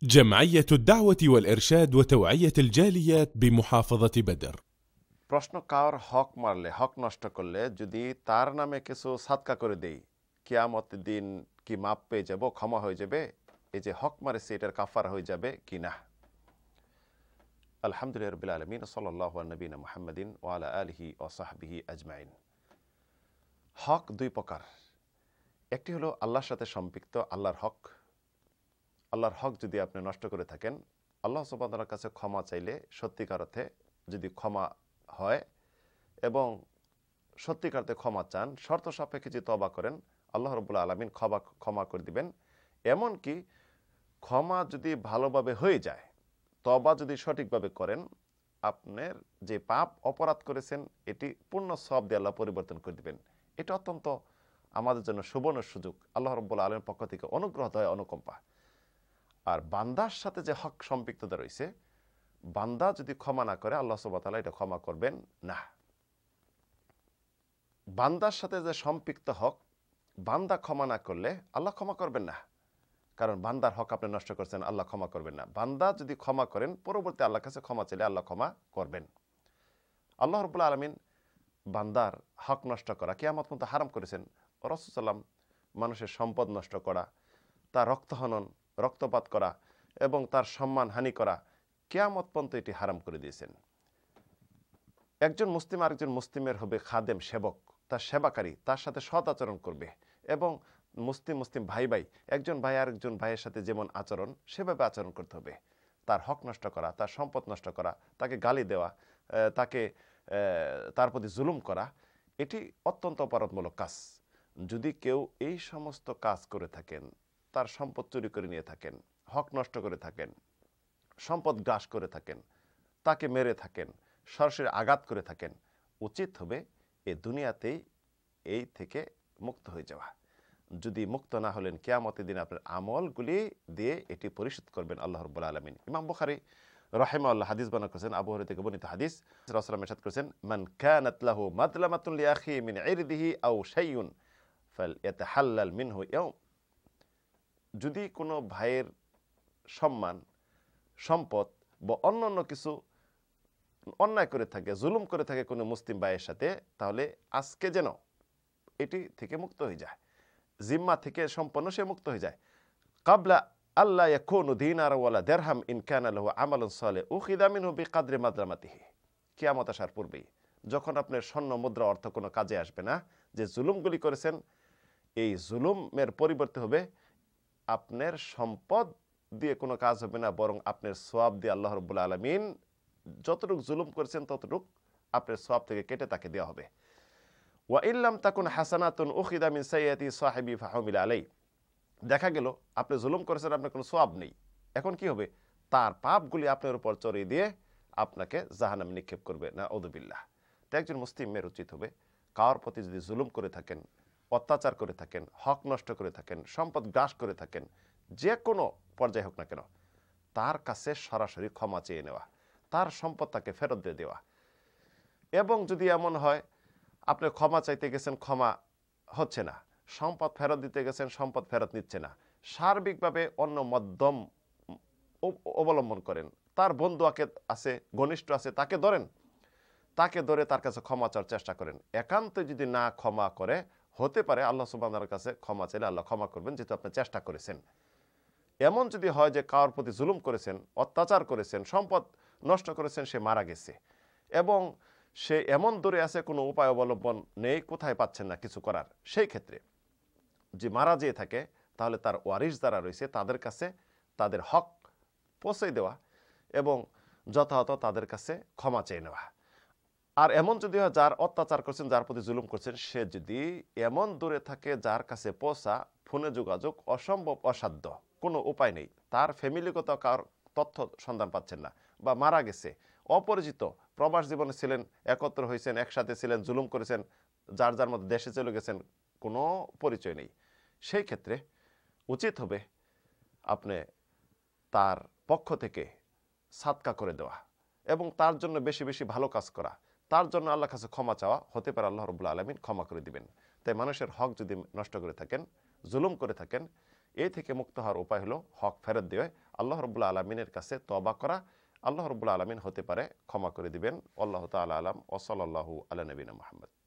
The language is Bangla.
جمعية الدعوة والإرشاد وتوعية الجاليات بمحافظة بدر। প্রশ্ন, কার হক মারলে, হক নষ্ট করলে যদি তার নামে কিছু সাদকা করে দেই, কিয়ামতের দিন কি মাপ পেয়ে যাব, ক্ষমা হয়ে যাবে? এই যে হক মারেছে এটার কাফারা হয়ে যাবে কি না? আলহামদুলিল্লাহ রাব্বিল আলামিন, সাল্লাল্লাহু আলা নবিয়িনা মুহাম্মাদিন ওয়া আলা আলিহি ওয়া সাহবিহি আজমাইন। হক দুই প্রকার। একটি হলো আল্লাহর সাথে সম্পৃক্ত আল্লাহর হক। আল্লাহর হক যদি আপনি নষ্ট করে থাকেন, আল্লাহ সুবহানাহু ওয়া তাআলার কাছে ক্ষমা চাইলে সত্যিকার অর্থে যদি ক্ষমা হয় এবং সত্যিকার অর্থে ক্ষমা চান, শর্ত সাপেক্ষে যদি তওবা করেন, আল্লাহ রাব্বুল আলামিন ক্ষমা করে দিবেন। এমনকি ক্ষমা যদি ভালোভাবে হয়ে যায়, তওবা যদি সঠিকভাবে করেন, আপনার যে পাপ অপরাধ করেছেন এটি পূর্ণ সওয়াব দিয়ে আল্লাহ পরিবর্তন করে দিবেন। এটা অত্যন্ত আমাদের জন্য সুবর্ণ সুযোগ, আল্লাহ রাব্বুল আলামিনের পক্ষ থেকে অনুগ্রহ হয়, অনুকম্পা। আর বান্দার সাথে যে হক সম্পৃক্ততা রয়েছে, বান্দা যদি ক্ষমা না করে আল্লাহ সুবহানাহু ওয়া তাআলা এটা ক্ষমা করবেন না। বান্দার সাথে যে সম্পৃক্ত হক, বান্দা ক্ষমা না করলে আল্লাহ ক্ষমা করবেন না, কারণ বান্দার হক আপনি নষ্ট করছেন, আল্লাহ ক্ষমা করবেন না। বান্দা যদি ক্ষমা করেন, পরবর্তী আল্লাহর কাছে ক্ষমা চাইলে আল্লাহ ক্ষমা করবেন। আল্লাহ রাব্বুল আলামিন বান্দার হক নষ্ট করা কিয়ামত পর্যন্ত হারাম করেছেন। রাসূল সাল্লাল্লাহু আলাইহি ওয়াসাল্লাম মানুষের সম্পদ নষ্ট করা, তার রক্তহনন, রক্তপাত করা এবং তার সম্মান হানি করা কিয়ামত পর্যন্ত এটি হারাম করে দিয়েছেন। একজন মুসলিম আরেকজন মুসলিমের হবে খাদেম, সেবক, তার সেবাকারী, তার সাথে সৎ আচরণ করবে এবং মুসলিম ভাই একজন ভাই আরেকজন ভাইয়ের সাথে যেমন আচরণ, সেভাবে আচরণ করতে হবে। তার হক নষ্ট করা, তার সম্পদ নষ্ট করা, তাকে গালি দেওয়া, তার প্রতি জুলুম করা, এটি অত্যন্ত অপরাধমূলক কাজ। যদি কেউ এই সমস্ত কাজ করে থাকেন, তার সম্পদ চুরি করে নিয়ে থাকেন, হক নষ্ট করে থাকেন, সম্পদ গ্রাস করে থাকেন, তাকে মেরে থাকেন, সরাসরি আঘাত করে থাকেন, উচিত হবে এই দুনিয়াতেই এই থেকে মুক্ত হয়ে যাওয়া। যদি মুক্ত না হলেন, কিয়ামতের দিন আপনার আমলগুলি দিয়ে এটি পরিশোধ করবেন আল্লাহ রাব্বুল আলামিন। ইমাম বুখারী রাহিমাহুল্লাহ হাদিস বর্ণনা করেছেন, আবু হুরায়রা থেকে বর্ণিত হাদিস, রাসূলুল্লাহ সাল্লাল্লাহু আলাইহি ওয়াসাল্লাম ইরশাদ করেছেন, মান কানাত লাহু মাদলামাতুন লিআখিহি মিন ইরদিহি আও শাইউন ফালইয়াতাহাল্লাল মিনহু ইয়াওম। যদি কোনো ভাইয়ের সম্মান, সম্পদ বা অন্যান্য কিছু অন্যায় করে থাকে, জুলুম করে থাকে কোনো মুসলিম ভাইয়ের সাথে, তাহলে আজকে যেন এটি থেকে মুক্ত হয়ে যায়, জিম্মা থেকে সম্পন্ন সে মুক্ত হয়ে যায়। কাবলা আল্লাহ ইয়াকুনু দিনার ওয়ালা দিরহাম ইন কানা লাহু আমালুন সালিহ উখিযা মিনহু বিকদরি মাদলামাতিহি। কিয়ামত আসার পূর্বেই, যখন আপনার স্বর্ণ মুদ্রা অর্থ কোনো কাজে আসবে না, যে জুলুমগুলি করেছেন এই জুলুমের পরিবর্তে হবে আপনার সম্পদ দিয়ে কোনো কাজ হবে না, বরং আপনার সওয়াব দিয়ে আল্লাহ রাব্বুল আলামিন যতটুকু জুলুম করেছেন ততটুকু আপনার সওয়াব থেকে কেটে তাকে দেওয়া হবে। ওয়া ইল্লাম তাকুন হাসানাতুন উখিযা মিন সাইয়্যাতি সাহিবি ফাহুমিলা আলাইহি। দেখা গেল আপনি জুলুম করেছেন, আপনার কোনো সওয়াব নেই, এখন কি হবে? তার পাপগুলি আপনার উপর চড়িয়ে দিয়ে আপনাকে জাহান্নামে নিক্ষেপ করবে, নাউযুবিল্লাহ। তো একজন মুসলিমের উচিত হবে, কার প্রতি যদি জুলুম করে থাকেন, অত্যাচার করে থাকেন, হক নষ্ট করে থাকেন, সম্পদ গ্রাস করে থাকেন, যে কোনো পর্যায়ে হোক না কেন, তার কাছে সরাসরি ক্ষমা চেয়ে নেওয়া, তার সম্পদ তাকে ফেরত দিয়ে দেওয়া। এবং যদি এমন হয় আপনি ক্ষমা চাইতে গেছেন, ক্ষমা হচ্ছে না, সম্পদ ফেরত দিতে গেছেন, সম্পদ ফেরত নিচ্ছে না, সার্বিকভাবে অন্য মধ্যম অবলম্বন করেন, তার বন্ধু আছে, ঘনিষ্ঠ আছে, তাকে ধরেন, তাকে ধরে তার কাছে ক্ষমা চাওয়ার চেষ্টা করেন। একান্ত যদি না ক্ষমা করে, হতে পারে আল্লাহ সুবহানাহু ওয়া তাআলার কাছে ক্ষমা চাইলে আল্লাহ ক্ষমা করবেন, যেহেতু আপনি চেষ্টা করেছেন। এমন যদি হয় যে কারোর প্রতি জুলুম করেছেন, অত্যাচার করেছেন, সম্পদ নষ্ট করেছেন, সে মারা গেছে এবং সে এমন দূরে আছে, কোনো উপায় অবলম্বন নেই, কোথায় পাচ্ছেন না কিছু করার, সেই ক্ষেত্রে যে মারা যেয়ে থাকে, তাহলে তার ওয়ারিশ যারা রয়েছে তাদের কাছে তাদের হক পৌঁছে দেওয়া এবং যথাযথ তাদের কাছে ক্ষমা চেয়ে নেওয়া। আর এমন যদি হয় যার অত্যাচার করছেন, যার প্রতি জুলুম করছেন, সে যদি এমন দূরে থাকে যার কাছে পৌঁছা, ফোনে যোগাযোগ অসম্ভব, অসাধ্য, কোনো উপায় নেই, তার ফ্যামিলিগত কার তথ্য সন্ধান পাচ্ছেন না, বা মারা গেছে, অপরিচিত, প্রবাস জীবনে ছিলেন, একত্র হয়েছেন, একসাথে ছিলেন, জুলুম করেছেন, যার যার মধ্যে দেশে চলে গেছেন, কোনো পরিচয় নেই, সেই ক্ষেত্রে উচিত হবে আপনি তার পক্ষ থেকে সাদকা করে দেওয়া এবং তার জন্য বেশি বেশি ভালো কাজ করা, তার জন্য আল্লাহর কাছে ক্ষমা চাওয়া, হতে পারে আল্লাহ রাব্বুল আলামিন ক্ষমা করে দিবেন। তাই মানুষের হক যদি নষ্ট করে থাকেন, জুলুম করে থাকেন, এ থেকে মুক্ত হওয়ার উপায় হলো হক ফেরত দিয়ে আল্লাহ রাব্বুল আলামিনের কাছে তওবা করা। আল্লাহ রাব্বুল আলামিন হতে পারে ক্ষমা করে দিবেন। আল্লাহ তাআলা আলাম ওয়া সাল্লাল্লাহু আলা নবিনা মুহাম্মদ।